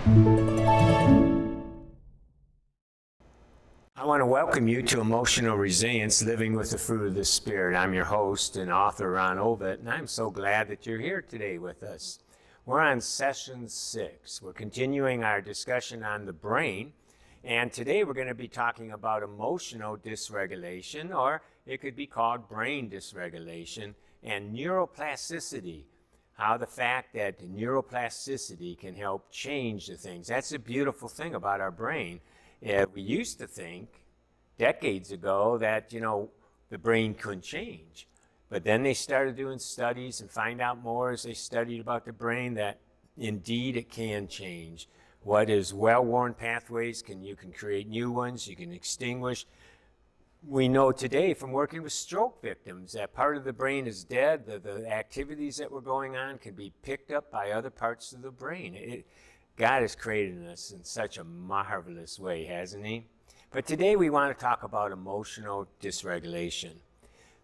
I want to welcome you to Emotional Resilience, Living with the Fruit of the Spirit. I'm your host and author, Ron Ovitt, and I'm so glad that you're here today with us. We're on session 6. We're continuing our discussion on the brain, and today we're going to be talking about emotional dysregulation, or it could be called brain dysregulation, and neuroplasticity, how the fact that neuroplasticity can help change the things. That's a beautiful thing about our brain. We used to think decades ago that, the brain couldn't change. But then they started doing studies and find out more as they studied about the brain that indeed it can change. What is well-worn pathways, you can create new ones, you can extinguish. We know today from working with stroke victims that part of the brain is dead. The activities that were going on can be picked up by other parts of the brain. God has created us in such a marvelous way, hasn't he? But today we want to talk about emotional dysregulation.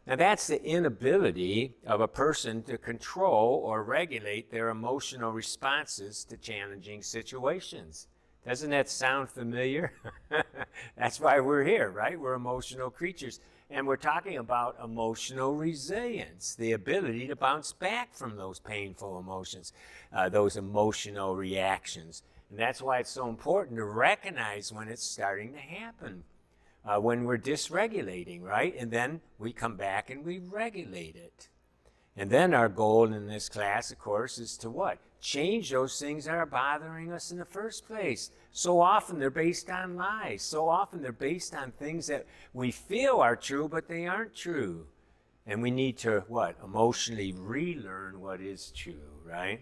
Now that's the inability of a person to control or regulate their emotional responses to challenging situations. Doesn't that sound familiar? That's why we're here, right? We're emotional creatures. And we're talking about emotional resilience, the ability to bounce back from those painful emotions, those emotional reactions. And that's why it's so important to recognize when it's starting to happen, when we're dysregulating, right? And then we come back and we regulate it. And then our goal in this class, of course, is to what? Change those things that are bothering us in the first place. So often they're based on lies. So often they're based on things that we feel are true, but they aren't true. And we need to, what? Emotionally relearn what is true, right?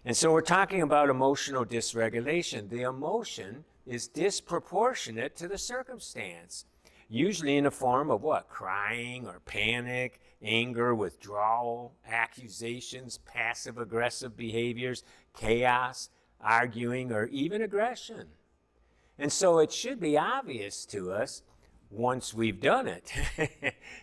And so we're talking about emotional dysregulation. The emotion is disproportionate to the circumstance, usually in the form of what? Crying or panic, anger, withdrawal, accusations, passive-aggressive behaviors, chaos, arguing, or even aggression. And so it should be obvious to us once we've done it.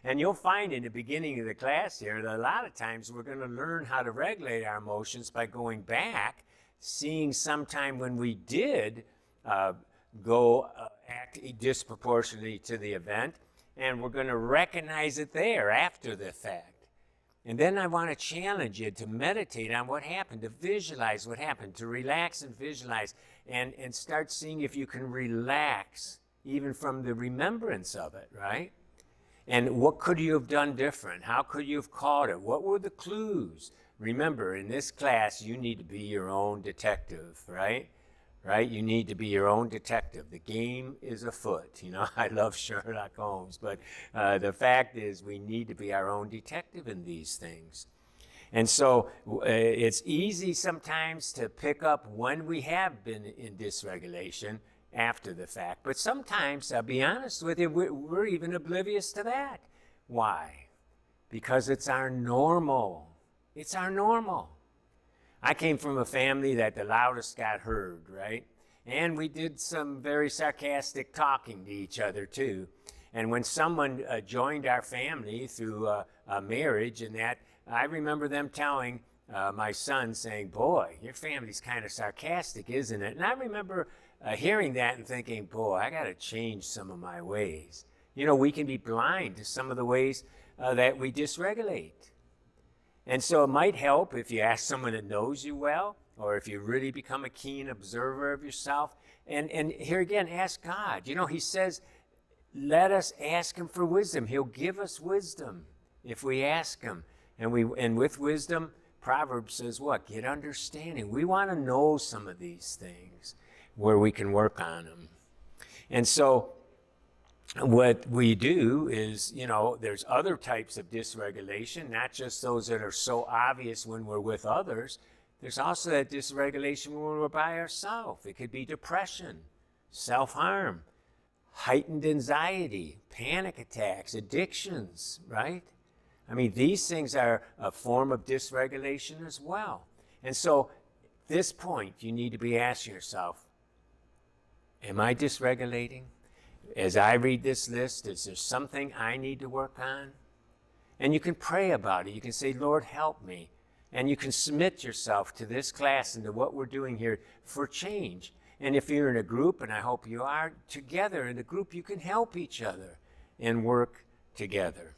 And you'll find in the beginning of the class here that a lot of times we're going to learn how to regulate our emotions by going back, seeing sometime when we did act disproportionately to the event, and we're going to recognize it there after the fact. And then I want to challenge you to meditate on what happened, to visualize what happened, to relax and visualize, and start seeing if you can relax even from the remembrance of it, right? And what could you have done different? How could you have caught it? What were the clues? Remember, in this class, you need to be your own detective, right? Right? You need to be your own detective. The game is afoot. I love Sherlock Holmes, but the fact is we need to be our own detective in these things. And so it's easy sometimes to pick up when we have been in dysregulation after the fact. But sometimes, I'll be honest with you, we're even oblivious to that. Why? Because it's our normal. It's our normal. I came from a family that the loudest got heard, right? And we did some very sarcastic talking to each other, too. And when someone joined our family through a marriage and that, I remember them telling my son, saying, boy, your family's kind of sarcastic, isn't it? And I remember hearing that and thinking, boy, I got to change some of my ways. We can be blind to some of the ways that we dysregulate. And so it might help if you ask someone that knows you well, or if you really become a keen observer of yourself. And here again, ask God. He says, let us ask him for wisdom. He'll give us wisdom if we ask him. And with wisdom, Proverbs says what? Get understanding. We want to know some of these things where we can work on them. And so what we do is, there's other types of dysregulation, not just those that are so obvious when we're with others. There's also that dysregulation when we're by ourselves. It could be depression, self-harm, heightened anxiety, panic attacks, addictions, right? I mean, these things are a form of dysregulation as well. And so at this point, you need to be asking yourself, am I dysregulating? As I read this list, is there something I need to work on? And you can pray about it. You can say, Lord, help me. And you can submit yourself to this class and to what we're doing here for change. And if you're in a group, and I hope you are, together in a group, you can help each other and work together.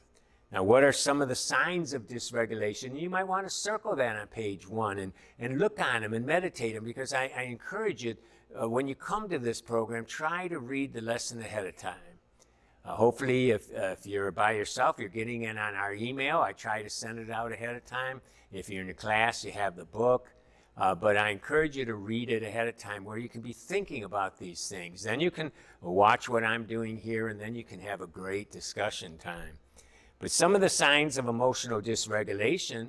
Now, what are some of the signs of dysregulation? You might want to circle that on page 1 and look on them and meditate them, because I encourage you, when you come to this program, try to read the lesson ahead of time. Hopefully, if you're by yourself, you're getting in on our email. I try to send it out ahead of time. If you're in a class, you have the book. But I encourage you to read it ahead of time where you can be thinking about these things. Then you can watch what I'm doing here, and then you can have a great discussion time. But some of the signs of emotional dysregulation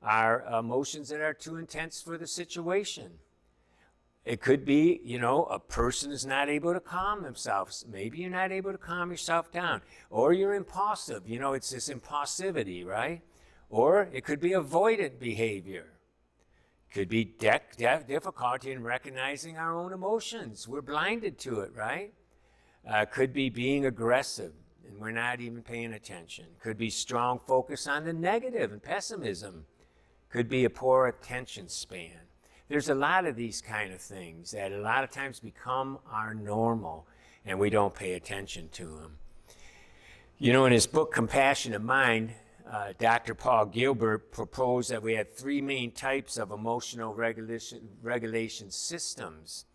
are emotions that are too intense for the situation. It could be, a person is not able to calm themselves. Maybe you're not able to calm yourself down. Or you're impulsive. It's this impulsivity, right? Or it could be avoidant behavior. Could be difficulty in recognizing our own emotions. We're blinded to it, right? Could be being aggressive, and we're not even paying attention. Could be strong focus on the negative and pessimism. Could be a poor attention span. There's a lot of these kind of things that a lot of times become our normal, and we don't pay attention to them. In his book, Compassionate Mind, Dr. Paul Gilbert proposed that we had 3 main types of emotional regulation systems,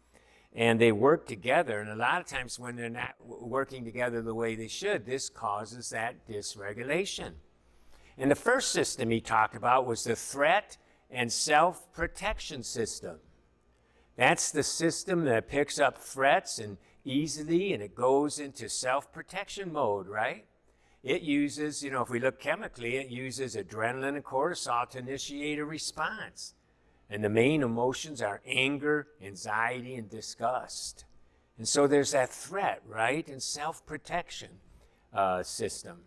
and they work together. And a lot of times when they're not working together the way they should, this causes that dysregulation. And the first system he talked about was the threat and self-protection system. That's the system that picks up threats and easily, and it goes into self-protection mode, right? It uses, if we look chemically, it uses adrenaline and cortisol to initiate a response. And the main emotions are anger, anxiety, and disgust. And so there's that threat, right, and self-protection system.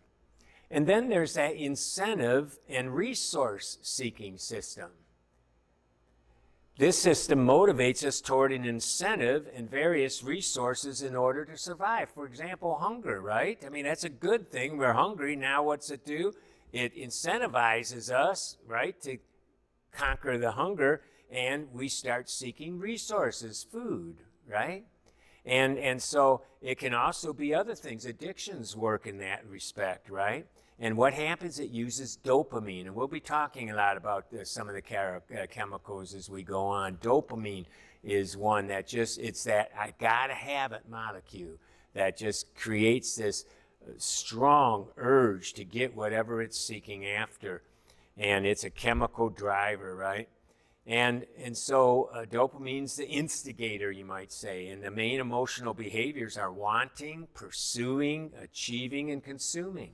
And then there's that incentive and resource-seeking system. This system motivates us toward an incentive and various resources in order to survive. For example, hunger, right? I mean, that's a good thing. We're hungry. Now what's it do? It incentivizes us, right, to conquer the hunger, and we start seeking resources, food, right? And so it can also be other things. Addictions work in that respect, right? And what happens, it uses dopamine. And we'll be talking a lot about some of the chemicals as we go on. Dopamine is one that it's that I gotta have it molecule that just creates this strong urge to get whatever it's seeking after. And it's a chemical driver, right? And so dopamine's the instigator, you might say. And the main emotional behaviors are wanting, pursuing, achieving, and consuming.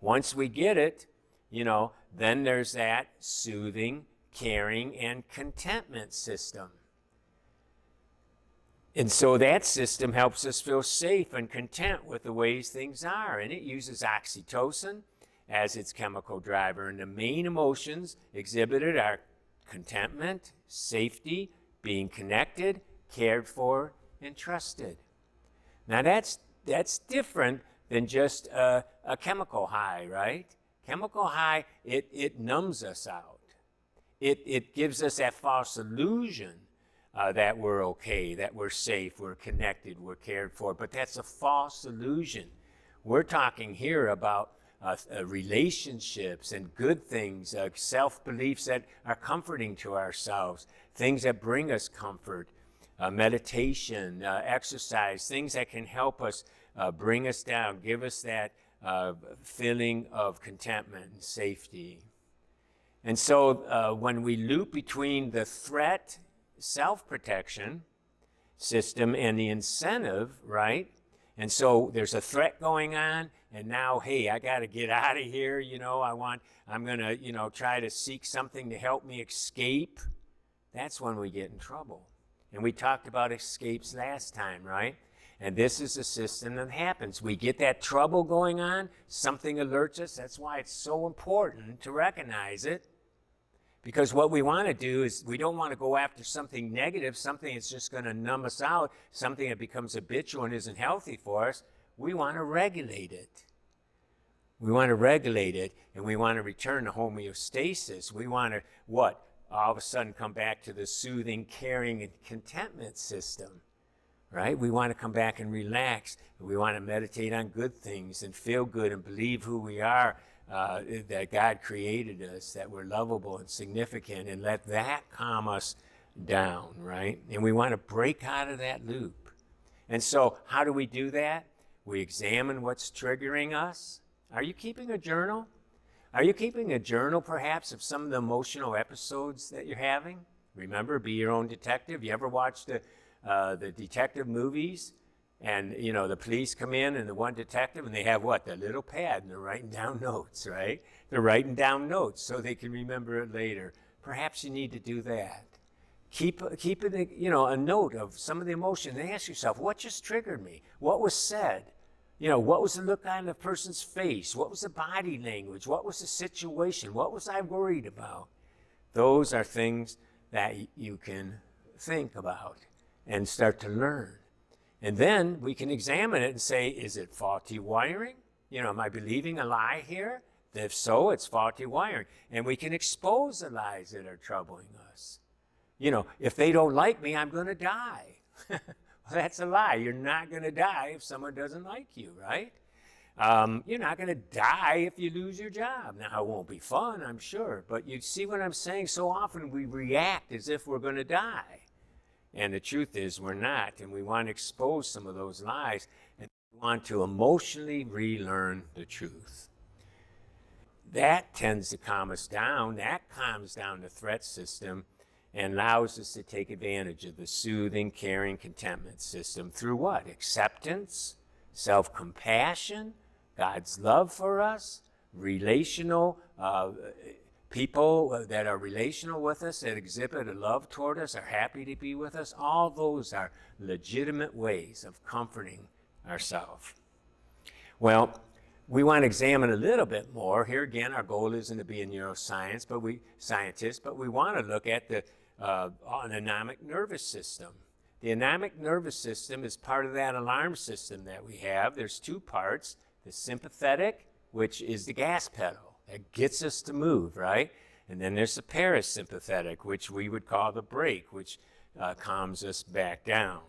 Once we get it, then there's that soothing, caring, and contentment system. And so that system helps us feel safe and content with the ways things are. And it uses oxytocin as its chemical driver. And the main emotions exhibited are contentment, safety, being connected, cared for, and trusted. Now that's different than just a chemical high, right? Chemical high, it numbs us out. It gives us that false illusion that we're okay, that we're safe, we're connected, we're cared for. But that's a false illusion. We're talking here about relationships and good things, self-beliefs that are comforting to ourselves, things that bring us comfort, meditation, exercise, things that can help us bring us down, give us that feeling of contentment and safety. And so when we loop between the threat, self-protection system and the incentive, right? And so there's a threat going on, and now, hey, I got to get out of here. I'm going to, try to seek something to help me escape. That's when we get in trouble. And we talked about escapes last time, right? And this is a system that happens. We get that trouble going on, something alerts us. That's why it's so important to recognize it. Because what we want to do is we don't want to go after something negative, something that's just going to numb us out, something that becomes habitual and isn't healthy for us. We want to regulate it. We want to regulate it, and we want to return to homeostasis. We want to, what? All of a sudden come back to the soothing, caring, and contentment system, right? We want to come back and relax. We want to meditate on good things and feel good and believe who we are, that God created us, that we're lovable and significant, and let that calm us down, right? And we want to break out of that loop. And so how do we do that? We examine what's triggering us. Are you keeping a journal? Are you keeping a journal, perhaps, of some of the emotional episodes that you're having? Remember, be your own detective. You ever watch the detective movies? And, you know, the police come in and the one detective, and they have what? Their little pad, and they're writing down notes, right? They're writing down notes so they can remember it later. Perhaps you need to do that. Keep it, you know, a note of some of the emotion, and ask yourself, what just triggered me? What was said? You know, what was the look on the person's face? What was the body language? What was the situation? What was I worried about? Those are things that you can think about and start to learn. And then we can examine it and say, is it faulty wiring? You know, am I believing a lie here? If so, it's faulty wiring. And we can expose the lies that are troubling us. You know, if they don't like me, I'm going to die. Well, that's a lie. You're not going to die if someone doesn't like you, right? You're not going to die if you lose your job. Now, it won't be fun, I'm sure, but you see what I'm saying? So often we react as if we're going to die. And the truth is we're not, and we want to expose some of those lies, and we want to emotionally relearn the truth. That tends to calm us down. That calms down the threat system and allows us to take advantage of the soothing, caring, contentment system through what? Acceptance, self-compassion, God's love for us, relational people that are relational with us, that exhibit a love toward us, are happy to be with us. All those are legitimate ways of comforting ourselves. Well, we want to examine a little bit more. Here again, our goal isn't to be a neuroscientist, but we want to look at the autonomic nervous system. The autonomic nervous system is part of that alarm system that we have. There's two parts: the sympathetic, which is the gas pedal that gets us to move, right? And then there's the parasympathetic, which we would call the brake, which calms us back down.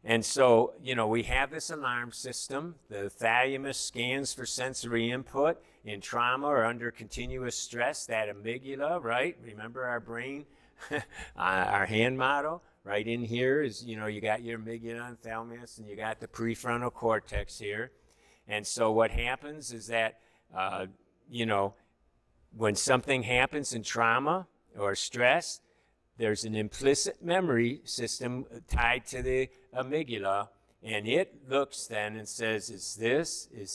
And so, you know, we have this alarm system. The thalamus scans for sensory input in trauma or under continuous stress. That amygdala, right? Remember our brain, our hand model? Right in here is, you know, you got your amygdala and thalamus, and you got the prefrontal cortex here. And so what happens is that, you know, when something happens in trauma or stress, there's an implicit memory system tied to the amygdala, and it looks then and says, is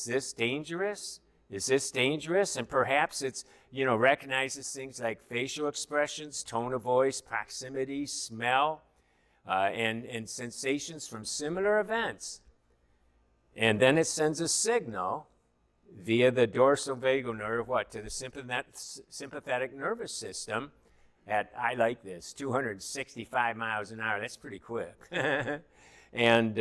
this dangerous? Is this dangerous? And perhaps it's, you know, recognizes things like facial expressions, tone of voice, proximity, smell, and sensations from similar events. And then it sends a signal via the dorsal vagal nerve, to the sympathetic nervous system at, I like this, 265 miles an hour. That's pretty quick. And,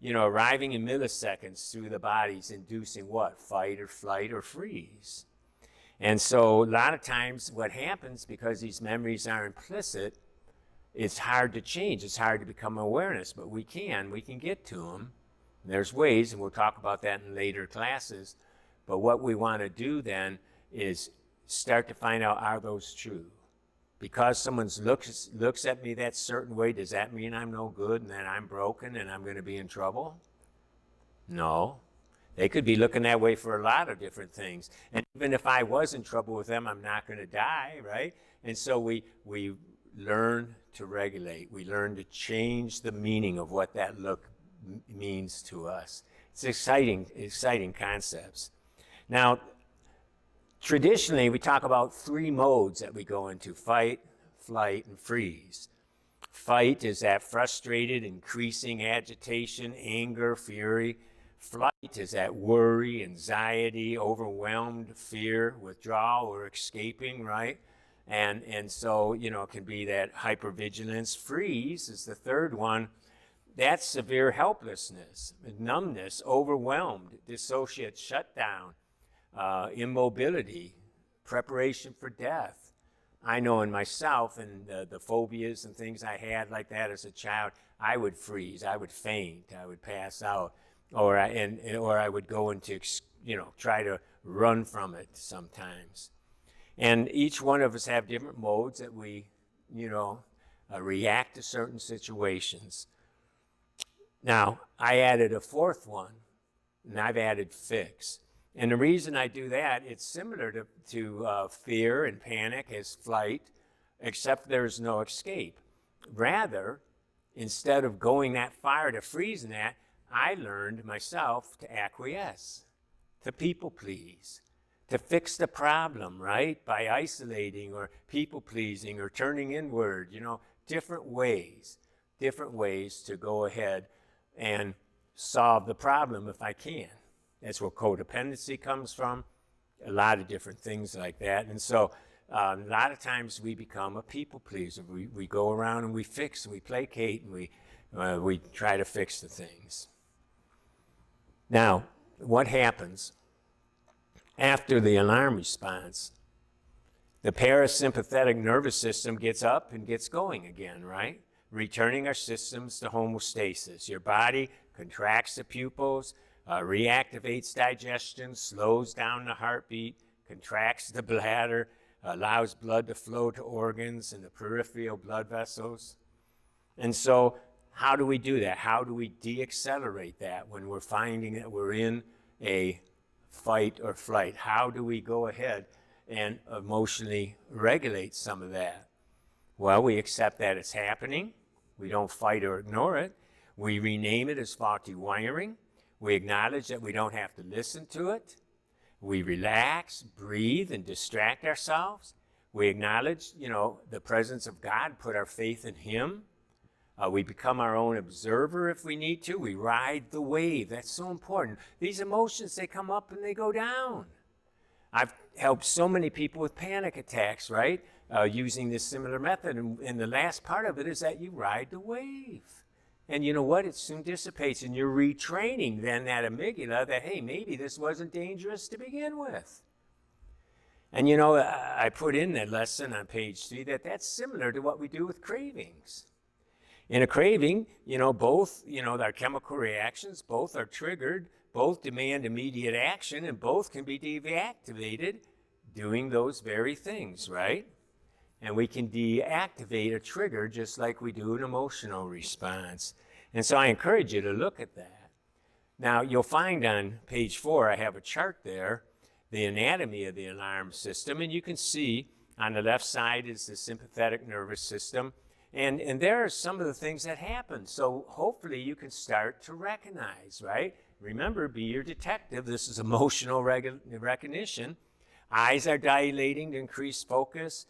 you know, arriving in milliseconds through the body's inducing what? Fight or flight or freeze. And so a lot of times what happens, because these memories are implicit, it's hard to change. It's hard to become awareness, but we can get to them. There's ways, and we'll talk about that in later classes. But what we want to do then is start to find out, are those true? Because someone looks at me that certain way, does that mean I'm no good and that I'm broken and I'm going to be in trouble? No. They could be looking that way for a lot of different things. And even if I was in trouble with them, I'm not going to die, right? And so we learn to regulate. We learn to change the meaning of what that look means to us. It's exciting concepts. Now, traditionally, we talk about three modes that we go into: fight, flight, and freeze. Fight is that frustrated, increasing agitation, anger, fury. Flight is that worry, anxiety, overwhelmed fear, withdrawal, or escaping, right? And so, you know, it can be that hypervigilance. Freeze is the third one. That's severe helplessness, numbness, overwhelmed, dissociate, shutdown. immobility, preparation for death. I know in myself and the phobias and things I had like that as a child, I would freeze, I would faint, I would pass out, or I would go into, try to run from it sometimes. And each one of us have different modes that we, react to certain situations. Now, I added a fourth one, and I've added fix. And the reason I do that, it's similar to fear and panic as flight, except there's no escape. Rather, instead of going that far to freeze in that, I learned myself to acquiesce, to people please, to fix the problem, right? By isolating or people pleasing or turning inward, different ways to go ahead and solve the problem if I can. That's where codependency comes from, a lot of different things like that. And so a lot of times we become a people pleaser. We go around and we fix, and we placate, and we try to fix the things. Now, what happens after the alarm response? The parasympathetic nervous system gets up and gets going again, right? Returning our systems to homeostasis. Your body contracts the pupils, reactivates digestion, slows down the heartbeat, contracts the bladder, allows blood to flow to organs and the peripheral blood vessels. And so how do we do that? How do we deaccelerate that when we're finding that we're in a fight or flight? How do we go ahead and emotionally regulate some of that? Well, we accept that it's happening. We don't fight or ignore it. We rename it as faulty wiring. We acknowledge that we don't have to listen to it. We relax, breathe, and distract ourselves. We acknowledge, the presence of God, put our faith in Him. We become our own observer if we need to. We ride the wave. That's so important. These emotions, they come up and they go down. I've helped so many people with panic attacks, right? Using this similar method. And the last part of it is that you ride the wave. And you know what? It soon dissipates, and you're retraining then that amygdala that, hey, maybe this wasn't dangerous to begin with. And I put in that lesson on page 3 that's similar to what we do with cravings. In a craving, both, our chemical reactions, both are triggered, both demand immediate action, and both can be deactivated doing those very things, right? And we can deactivate a trigger just like we do an emotional response. And so I encourage you to look at that. Now, you'll find on page 4, I have a chart there, the anatomy of the alarm system, and you can see on the left side is the sympathetic nervous system, and there are some of the things that happen. So hopefully you can start to recognize, right? Remember, be your detective. This is emotional recognition. Eyes are dilating to increase focus.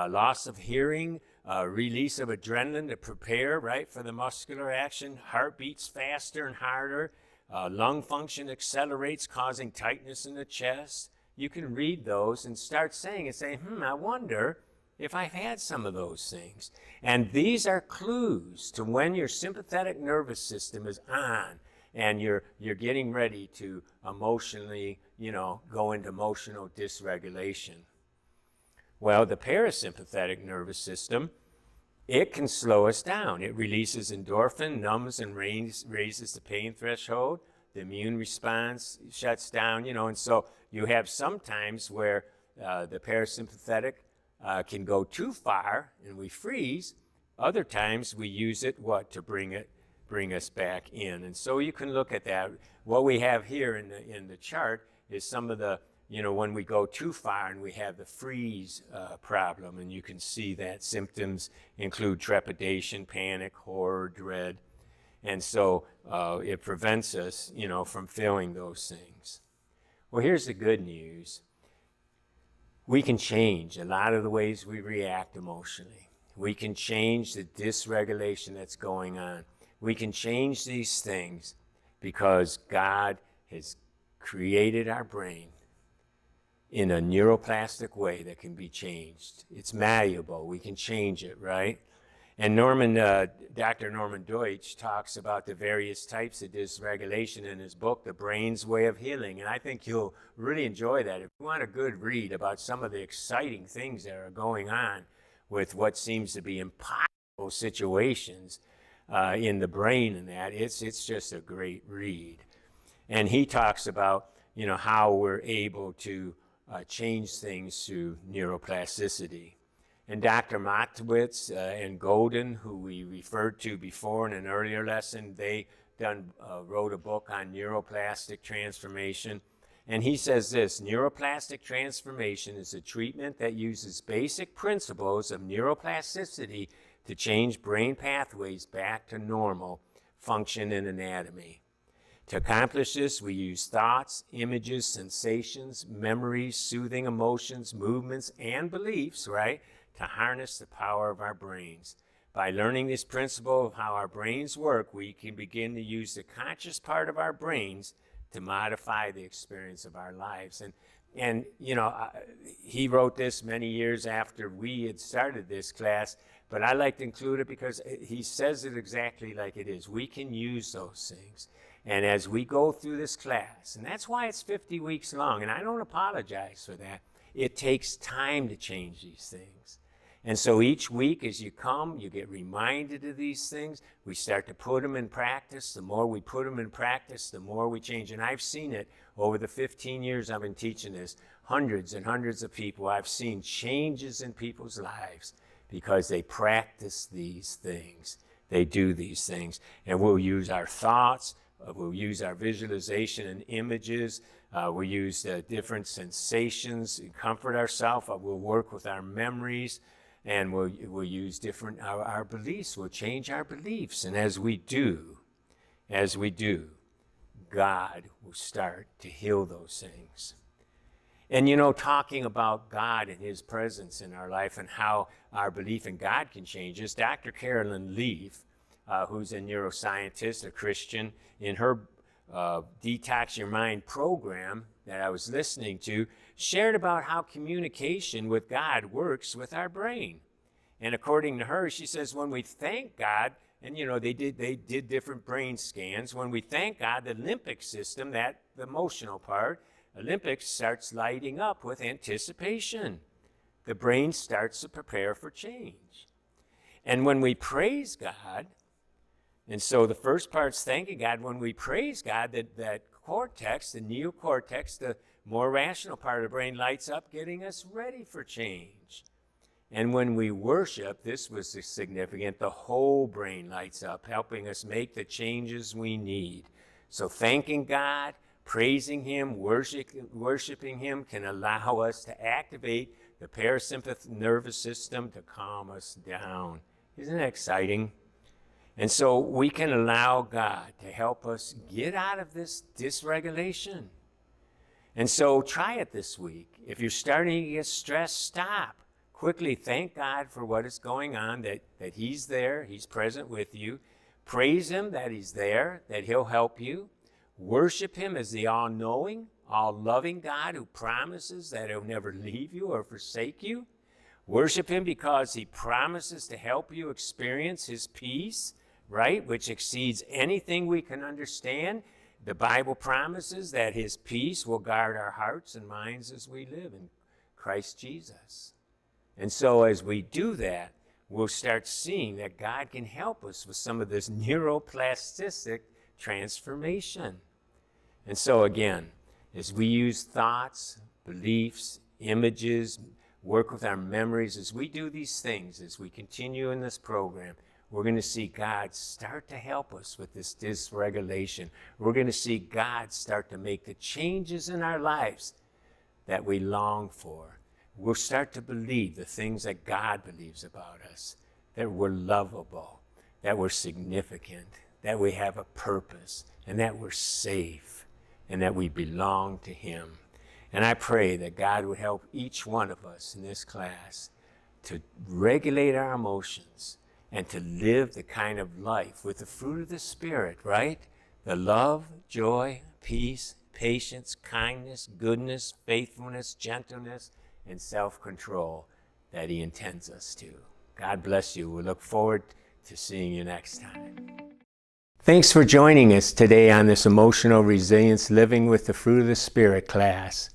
Loss of hearing, release of adrenaline to prepare, right, for the muscular action. Heart beats faster and harder. Lung function accelerates, causing tightness in the chest. You can read those and start saying and say, I wonder if I've had some of those things. And these are clues to when your sympathetic nervous system is on and you're getting ready to emotionally, go into emotional dysregulation. Well, the parasympathetic nervous system, it can slow us down. It releases endorphin, numbs and raises the pain threshold. The immune response shuts down, and so you have some times where the parasympathetic can go too far and we freeze. Other times we use it, to bring us back in. And so you can look at that. What we have here in the chart is some of the, when we go too far and we have the freeze problem, and you can see that symptoms include trepidation, panic, horror, dread. And so it prevents us, from feeling those things. Well, here's the good news. We can change a lot of the ways we react emotionally. We can change the dysregulation that's going on. We can change these things because God has created our brain in a neuroplastic way that can be changed. It's malleable. We can change it, right? And Dr. Norman Deutsch talks about the various types of dysregulation in his book, The Brain's Way of Healing. And I think you'll really enjoy that. If you want a good read about some of the exciting things that are going on with what seems to be impossible situations in the brain and that, it's just a great read. And he talks about, how we're able to change things through neuroplasticity. And Dr. Matwitz and Golden, who we referred to before in an earlier lesson, they wrote a book on neuroplastic transformation. And he says this: neuroplastic transformation is a treatment that uses basic principles of neuroplasticity to change brain pathways back to normal function and anatomy. To accomplish this, we use thoughts, images, sensations, memories, soothing emotions, movements, and beliefs, right, to harness the power of our brains. By learning this principle of how our brains work, we can begin to use the conscious part of our brains to modify the experience of our lives. And he wrote this many years after we had started this class, but I like to include it because he says it exactly like it is. We can use those things. And as we go through this class, and that's why it's 50 weeks long, and I don't apologize for that, it takes time to change these things. And so each week as you come, you get reminded of these things. We start to put them in practice. The more we put them in practice, the more we change. And I've seen it over the 15 years I've been teaching this. Hundreds and hundreds of people, I've seen changes in people's lives because they practice these things. They do these things. And we'll use our thoughts. We'll use our visualization and images. We'll use different sensations, comfort ourselves. We'll work with our memories. And we'll use different, our beliefs. We'll change our beliefs. And as we do, God will start to heal those things. And talking about God and his presence in our life and how our belief in God can change us, Dr. Carolyn Leaf, who's a neuroscientist, a Christian, in her Detox Your Mind program that I was listening to, shared about how communication with God works with our brain. And according to her, she says when we thank God, and they did different brain scans, when we thank God, the limbic system, the emotional part, the limbic starts lighting up with anticipation. The brain starts to prepare for change. And when we praise God, and so the first part's thanking God. When we praise God, that cortex, the neocortex, the more rational part of the brain lights up, getting us ready for change. And when we worship, this was significant, the whole brain lights up, helping us make the changes we need. So thanking God, praising him, worshiping him can allow us to activate the parasympathetic nervous system to calm us down. Isn't that exciting? And so we can allow God to help us get out of this dysregulation. And so try it this week. If you're starting to get stressed, stop. Quickly thank God for what is going on, that he's there, he's present with you. Praise him that he's there, that he'll help you. Worship him as the all-knowing, all-loving God who promises that he'll never leave you or forsake you. Worship him because he promises to help you experience his peace, right, which exceeds anything we can understand. The Bible promises that his peace will guard our hearts and minds as we live in Christ Jesus. And so as we do that, we'll start seeing that God can help us with some of this neuroplastic transformation. And so again, as we use thoughts, beliefs, images, work with our memories, as we do these things, as we continue in this program, we're going to see God start to help us with this dysregulation. We're going to see God start to make the changes in our lives that we long for. We'll start to believe the things that God believes about us, that we're lovable, that we're significant, that we have a purpose, and that we're safe, and that we belong to him. And I pray that God would help each one of us in this class to regulate our emotions and to live the kind of life with the fruit of the Spirit, right? The love, joy, peace, patience, kindness, goodness, faithfulness, gentleness, and self-control that he intends us to. God bless you. We look forward to seeing you next time. Thanks for joining us today on this Emotional Resilience Living with the Fruit of the Spirit class.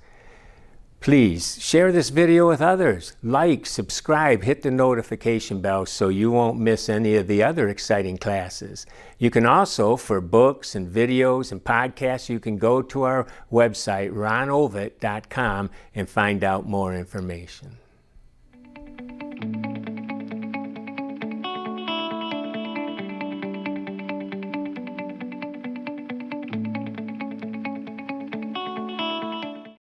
Please share this video with others. Like, subscribe, hit the notification bell so you won't miss any of the other exciting classes. You can also, for books and videos and podcasts, you can go to our website, ronovat.com, and find out more information.